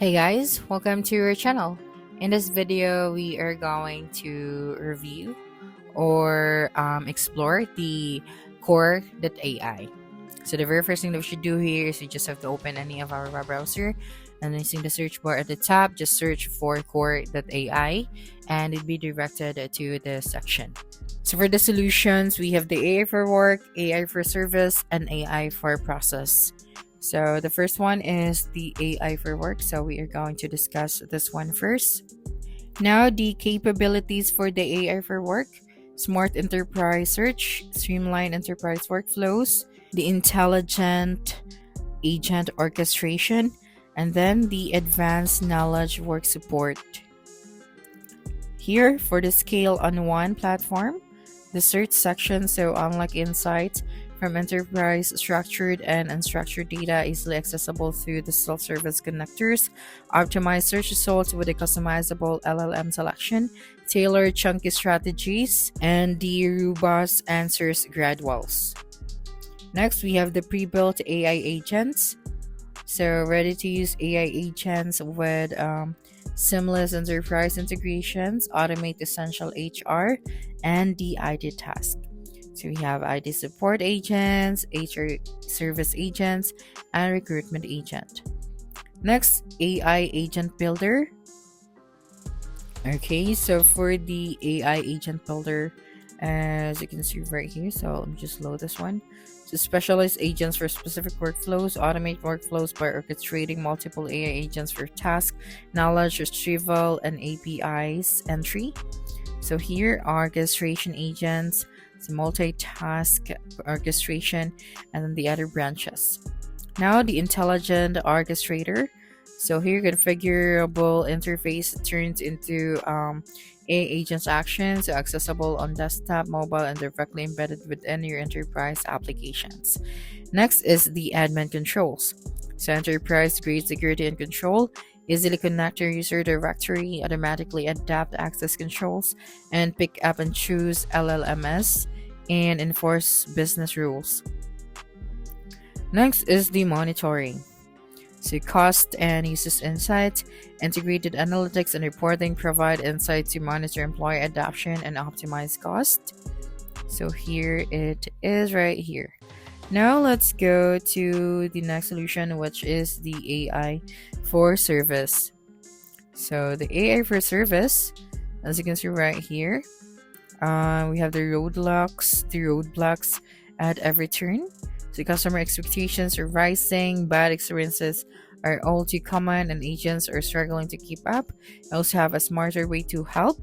Hey guys, welcome to our channel. In this video, we are going to review or explore the Kore.ai. So the very first thing that we should do here is you just have to open any of our web browser, and using the search bar at the top, just search for Kore.ai and it'll be directed to the section. So for the solutions, we have the AI for work, AI for service, and AI for process. So the first one is the AI for work. So we are going to discuss this one first. Now the capabilities for the AI for work: smart enterprise search, streamlined enterprise workflows, the intelligent agent orchestration, and then the advanced knowledge work support. Here for the scale on one platform, the search section, so unlock insights from enterprise structured and unstructured data easily accessible through the self-service connectors, optimize search results with a customizable LLM selection, tailored chunky strategies, and the robust answers graduals. Next, we have the pre-built AI agents. So ready to use AI agents with seamless enterprise integrations, automate essential HR and the ID task. So we have ID support agents, HR service agents, and recruitment agent. Next, AI agent builder. Okay, so for the AI agent builder, as you can see right here, so let me just load this one. So specialized agents for specific workflows, automate workflows by orchestrating multiple AI agents for task, knowledge retrieval, and APIs entry. So here are orchestration agents, so multitask orchestration, and then the other branches. Now the intelligent orchestrator. So here configurable interface turns into AI agents actions, so accessible on desktop, mobile, and directly embedded within your enterprise applications. Next is the admin controls. So enterprise grade security and control, easily connect your user directory, automatically adapt access controls, and pick up and choose LLMS and enforce business rules. Next is the monitoring. So cost and uses insights, integrated analytics and reporting provide insights to monitor employee adoption and optimize cost. So here it is right here. Now let's go to the next solution, which is the AI for service. So the AI for service, as you can see right here, we have the roadblocks at every turn. So customer expectations are rising, bad experiences are all too common, and agents are struggling to keep up. I also have a smarter way to help.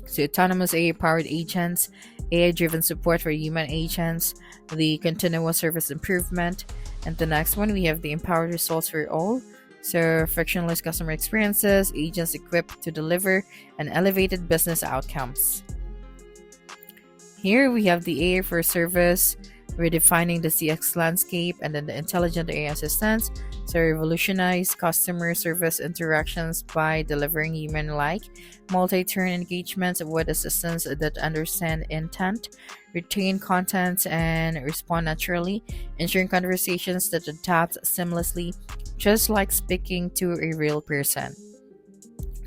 So autonomous AI-powered agents, AI-driven support for human agents, the continuous service improvement, and the next one we have the empowered results for all. So frictionless customer experiences, agents equipped to deliver an elevated business outcomes. Here we have the AI for service, redefining the CX landscape, and then the intelligent AI assistants. So revolutionize customer service interactions by delivering human-like, multi-turn engagements with assistants that understand intent, retain content, and respond naturally, ensuring conversations that adapt seamlessly, just like speaking to a real person.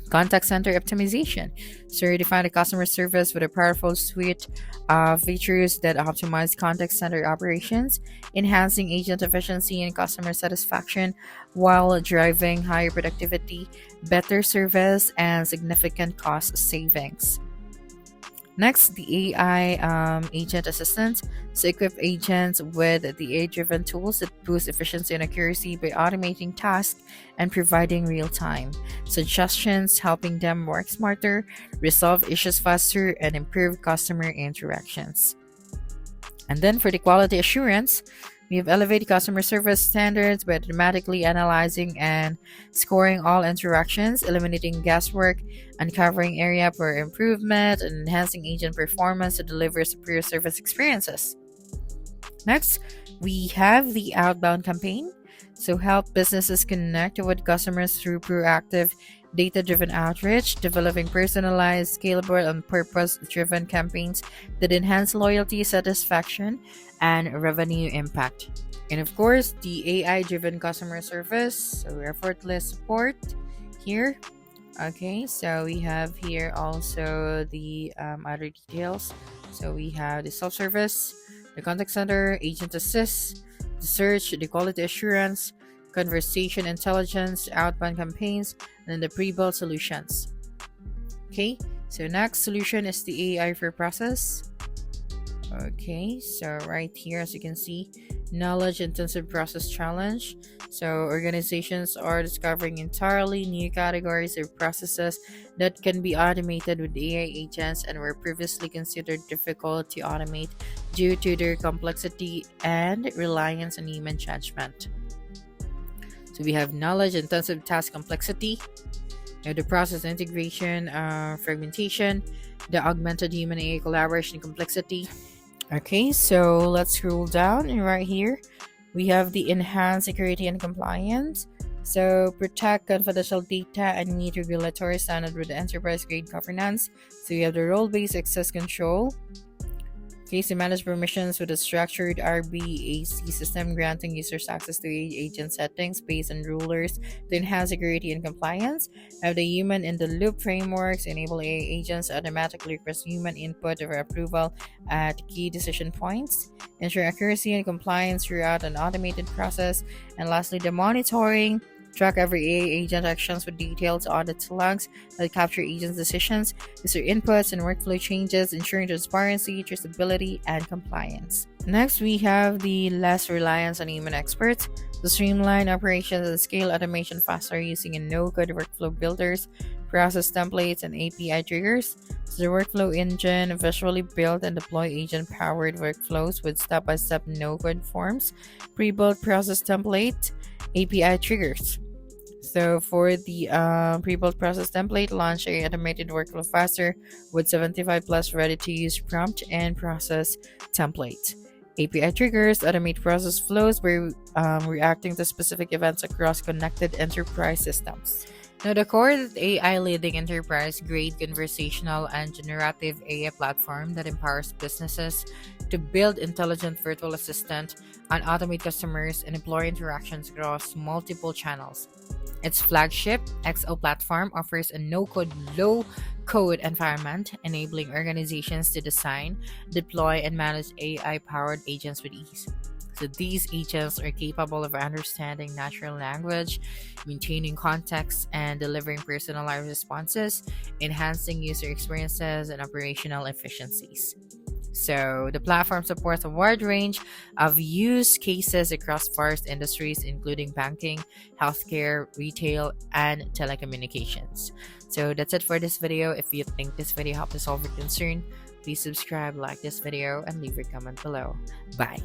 Contact center optimization. So redefine the customer service with a powerful suite of features that optimize contact center operations, enhancing agent efficiency and customer satisfaction while driving higher productivity, better service, and significant cost savings. Next, the AI agent assistants. So equip agents with the AI-driven tools that boost efficiency and accuracy by automating tasks and providing real-time suggestions, helping them work smarter, resolve issues faster, and improve customer interactions. And then for the quality assurance, we have elevated customer service standards by automatically analyzing and scoring all interactions, eliminating guesswork, uncovering area for improvement, and enhancing agent performance to deliver superior service experiences. Next, we have the outbound campaign. So help businesses connect with customers through proactive data-driven outreach, developing personalized, scalable, and purpose-driven campaigns that enhance loyalty, satisfaction, and revenue impact. And of course, the AI-driven customer service, so effortless support here. Okay, so we have here also the other details. So we have the self-service, the contact center, agent assist, the search, the quality assurance, conversation intelligence, outbound campaigns, and then the pre-built solutions. Okay, so next solution is the AI for process. Okay, so right here, as you can see, knowledge intensive process challenge. So organizations are discovering entirely new categories of processes that can be automated with AI agents and were previously considered difficult to automate due to their complexity and reliance on human judgment. So we have knowledge intensive task complexity, the process integration, fragmentation, the augmented human AI collaboration complexity. Okay, so let's scroll down, and right here we have the enhanced security and compliance. So protect confidential data and meet regulatory standard with enterprise grade governance. So you have the role-based access control. Okay, so manage permissions with a structured RBAC system granting users access to agent settings based on rulers to enhance security and compliance. Have the human in the loop frameworks enable AI agents automatically request human input or approval at key decision points. Ensure accuracy and compliance throughout an automated process. And lastly, the monitoring. Track every AI agent actions with detailed audit logs that capture agents' decisions, user inputs, and workflow changes, ensuring transparency, traceability, and compliance. Next, we have the less reliance on human experts, to streamline operations and scale automation faster using a no-code workflow builders, process templates, and API triggers. So the workflow engine visually build and deploy agent-powered workflows with step-by-step no-code forms, pre-built process template, API triggers. So for the pre-built process template, launch a automated workflow faster with 75 plus ready-to-use prompt and process template. API triggers automate process flows by reacting to specific events across connected enterprise systems. Now, the Kore.ai leading enterprise-grade conversational and generative AI platform that empowers businesses to build intelligent virtual assistant and automate customers and employee interactions across multiple channels. Its flagship XO platform offers a no-code, low-code environment, enabling organizations to design, deploy, and manage AI-powered agents with ease. So these agents are capable of understanding natural language, maintaining context, and delivering personalized responses, enhancing user experiences and operational efficiencies. So the platform supports a wide range of use cases across various industries, including banking, healthcare, retail, and telecommunications. So that's it for this video. If you think this video helped to solve your concern, please subscribe, like this video, and leave your comment below. Bye.